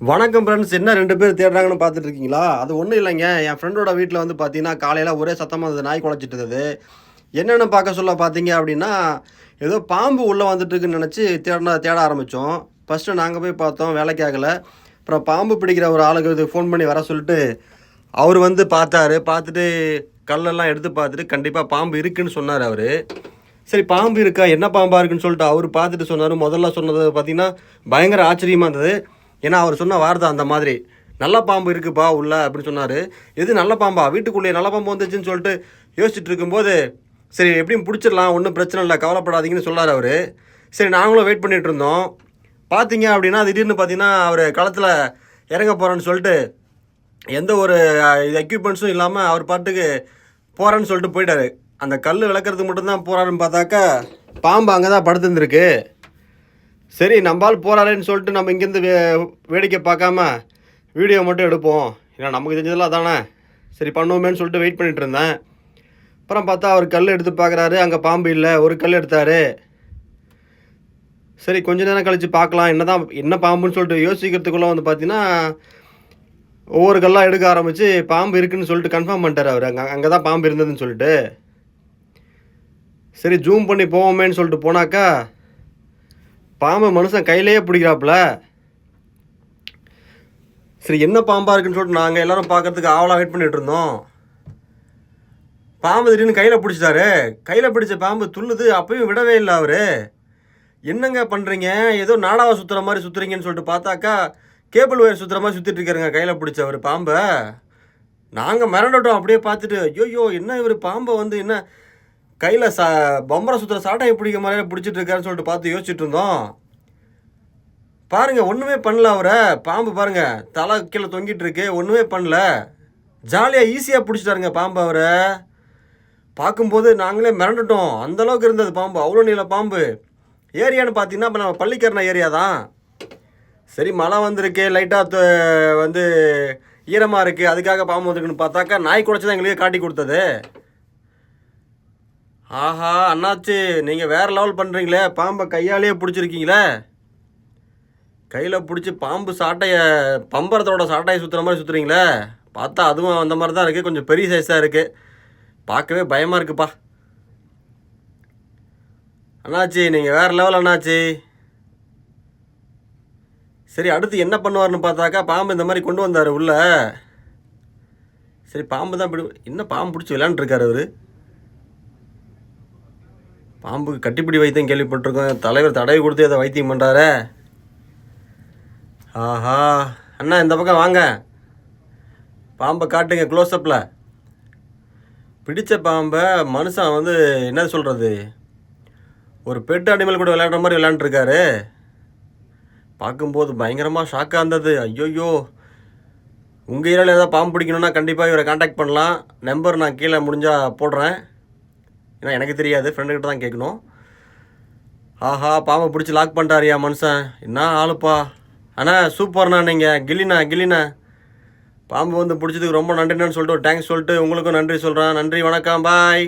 வணக்கம் ஃப்ரெண்ட்ஸ். என்ன 2 பேர் தேடுறாங்கன்னு பார்த்துட்டு இருக்கீங்களா? அது ஒன்றும் இல்லைங்க. என் ஃப்ரெண்டோட வீட்டில் வந்து பார்த்தீங்கன்னா, காலையில ஒரே சத்தமா இருந்தது. நாய் குலைச்சிட்டு இருந்தது. என்னென்னு பார்க்க சொல்ல பார்த்தீங்க அப்படின்னா, ஏதோ பாம்பு உள்ளே வந்துட்டுருக்குன்னு நினச்சி தேட ஆரம்பித்தோம். ஃபஸ்ட்டு நாங்கள் போய் பார்த்தோம், வேலைக்கு ஆகல. அப்புறம் பாம்பு பிடிக்கிற ஒரு ஆளுக்கு இது ஃபோன் பண்ணி வர சொல்லிட்டு, அவர் வந்து பார்த்தாரு. பார்த்துட்டு கல்லெல்லாம் எடுத்து பார்த்துட்டு, கண்டிப்பாக பாம்பு இருக்குன்னு சொன்னார் அவரு. சரி, பாம்பு இருக்கா? என்ன பாம்பா இருக்குன்னு சொல்லிட்டு அவர் பார்த்துட்டு சொன்னார். முதல்ல சொன்னது பார்த்தீங்கன்னா, பயங்கர ஆச்சரியமாக இருந்தது. ஏன்னா அவர் சொன்ன வார்த்தை அந்த மாதிரி, நல்ல பாம்பு இருக்குப்பா உள்ள அப்படின்னு சொன்னார். எது நல்ல பாம்பா? வீட்டுக்குள்ளேயே நல்ல பாம்பு வந்துச்சுன்னு சொல்லிட்டு யோசிச்சுட்டு இருக்கும்போது, சரி எப்படியும் பிடிச்சிடலாம், ஒன்றும் பிரச்சனை இல்லை, கவலைப்படாதீங்கன்னு சொன்னார் அவர். சரி, நாங்களும் வெயிட் பண்ணிகிட்டு இருந்தோம். பார்த்தீங்க அப்படின்னா திடீர்னு பார்த்தீங்கன்னா அவர் களத்தில் இறங்க போகிறேன்னு சொல்லிட்டு எந்த ஒரு எக்யூப்மெண்ட்ஸும் இல்லாமல் அவர் பாட்டுக்கு போகிறேன்னு சொல்லிட்டு போயிட்டார். அந்த கல் விளக்குறதுக்கு மட்டும்தான் போகிறாருன்னு பார்த்தாக்கா பாம்பு அங்கே தான் படுத்துருந்துருக்கு. சரி, நம்பால் போகிறாரேன்னு சொல்லிட்டு நம்ம இங்கேருந்து வேடிக்கை பார்க்காம வீடியோ மட்டும் எடுப்போம், ஏன்னா நமக்கு தெரிஞ்சதெல்லாம் தானே, சரி பண்ணுவோமேன்னு சொல்லிட்டு வெயிட் பண்ணிகிட்டு இருந்தேன். அப்புறம் பார்த்தா அவர் கல் எடுத்து பார்க்குறாரு, அங்கே பாம்பு இல்லை. ஒரு கல் எடுத்தார். சரி, கொஞ்ச நேரம் கழித்து பார்க்கலாம் என்ன பாம்புன்னு சொல்லிட்டு யோசிக்கிறதுக்குள்ளே வந்து பார்த்தீங்கன்னா, ஒவ்வொரு கல்லாக எடுக்க ஆரம்பித்து பாம்பு இருக்குதுன்னு சொல்லிட்டு கன்ஃபார்ம் பண்ணிட்டார் அவர். அங்கே தான் பாம்பு இருந்ததுன்னு சொல்லிட்டு. சரி, ஜூம் பண்ணி போவோமேன்னு சொல்லிட்டு போனாக்கா பாம்பை மனுஷன் கையிலேயே பிடிக்கிறாப்புல. சரி, என்ன பாம்பாக இருக்குன்னு சொல்லிட்டு நாங்கள் எல்லோரும் பார்க்கறதுக்கு ஆவலாக வெயிட் பண்ணிகிட்டு இருந்தோம். பாம்பு திடீர்னு கையில் பிடிச்சிட்டாரு. கையில் பிடிச்ச பாம்பு துள்ளுது. அப்பயும் விடவே இல்லை அவர். என்னங்க பண்ணுறீங்க? ஏதோ நாடாவை சுற்றுற மாதிரி சுற்றுறீங்கன்னு சொல்லிட்டு பார்த்தாக்கா கேபிள் ஒயர் சுற்றுற மாதிரி சுற்றிட்டு இருக்காருங்க கையில் பிடிச்ச அவர் பாம்பை. நாங்கள் மிரண்டோம் அப்படியே பார்த்துட்டு. ஐயோ, என்ன இவர் பாம்பை வந்து என்ன கையில் பம்பரை சுற்றுற சாட்டையை பிடிக்க மாதிரியே பிடிச்சிட்டு இருக்காருன்னு சொல்லிட்டு பார்த்து யோசிச்சுட்டு இருந்தோம். பாருங்கள், ஒன்றுமே பண்ணல அவரை. பாம்பு பாருங்கள், தலை கீழே தொங்கிட்டு இருக்கு, ஒன்றுமே பண்ணல. ஜாலியாக ஈஸியாக பிடிச்சிட்டாருங்க பாம்பு அவரை. பார்க்கும்போது நாங்களே மிரண்டுட்டோம். அந்தளவுக்கு இருந்தது பாம்பு, அவ்வளோ நீள பாம்பு. ஏரியான்னு பார்த்தீங்கன்னா இப்போ நம்ம பள்ளிக்கரணை ஏரியா தான். சரி, மழை வந்திருக்கு, லைட்டாக வந்து ஈரமாக இருக்குது, அதுக்காக பாம்பு வந்துருக்குன்னு பார்த்தாக்கா நாய் குடைச்சி தான் எங்களுக்கே காட்டி கொடுத்தது. ஆஹா அண்ணாச்சி, நீங்கள் வேறு லெவல் பண்ணுறீங்களே, பாம்பை கையாலேயே பிடிச்சிருக்கீங்களே. கையில் பிடிச்சி பாம்பு சாட்டையை பம்பரத்தோட சாட்டையை சுற்றுற மாதிரி சுற்றுறீங்களே. பார்த்தா அதுவும் அந்த மாதிரி தான் இருக்குது, கொஞ்சம் பெரிய சைஸாக இருக்குது, பார்க்கவே பயமாக இருக்குப்பா. அண்ணாச்சி, நீங்கள் வேறு லெவல் அண்ணாச்சி. சரி, அடுத்து என்ன பண்ணுவார்னு பார்த்தாக்கா பாம்பு இந்த மாதிரி கொண்டு வந்தார் உள்ள. சரி, பாம்பு தான் என்ன பாம்பு பிடிச்சி விளையாண்டுருக்காரு அவர். பாம்புக்கு கட்டிப்பிடி வைத்தியம் கேள்விப்பட்டிருக்கோம், தலைவர் தடவை கொடுத்து அதை வைத்தியம் பண்ணுறாரே. ஆஹா அண்ணா, இந்த பக்கம் வாங்க, பாம்பை காட்டுங்க க்ளோஸ்அப்பில். பிடித்த பாம்பை மனுஷன் வந்து என்ன சொல்கிறது, ஒரு பெட்டு அனிமல் கூட விளையாடுற மாதிரி விளையாண்டுருக்காரு. பார்க்கும்போது பயங்கரமாக ஷாக்காக இருந்தது. ஐயோயோ, உங்கள் ஏரியாவில் ஏதாவது பாம்பு பிடிக்கணுன்னா கண்டிப்பாக இவரை காண்டாக்ட் பண்ணலாம். நம்பர் நான் கீழே முடிஞ்சால் போடுறேன், ஏன்னா எனக்கு தெரியாது, ஃப்ரெண்டுக்கிட்ட தான் கேட்கணும். ஆஹா, பாம்பை பிடிச்சி லாக் பண்ணிட்டாரியா மனுஷன், என்ன ஆளுப்பா. அண்ணா சூப்பர்ண்ணா, நீங்கள் கில்லிண்ணா. பாம்பு வந்து பிடிச்சதுக்கு ரொம்ப நன்றிண்ணான்னு சொல்லிட்டு ஒரு தேங்க்ஸ் சொல்லிட்டு உங்களுக்கும் நன்றி சொல்கிறேன். நன்றி, வணக்கம், பாய்.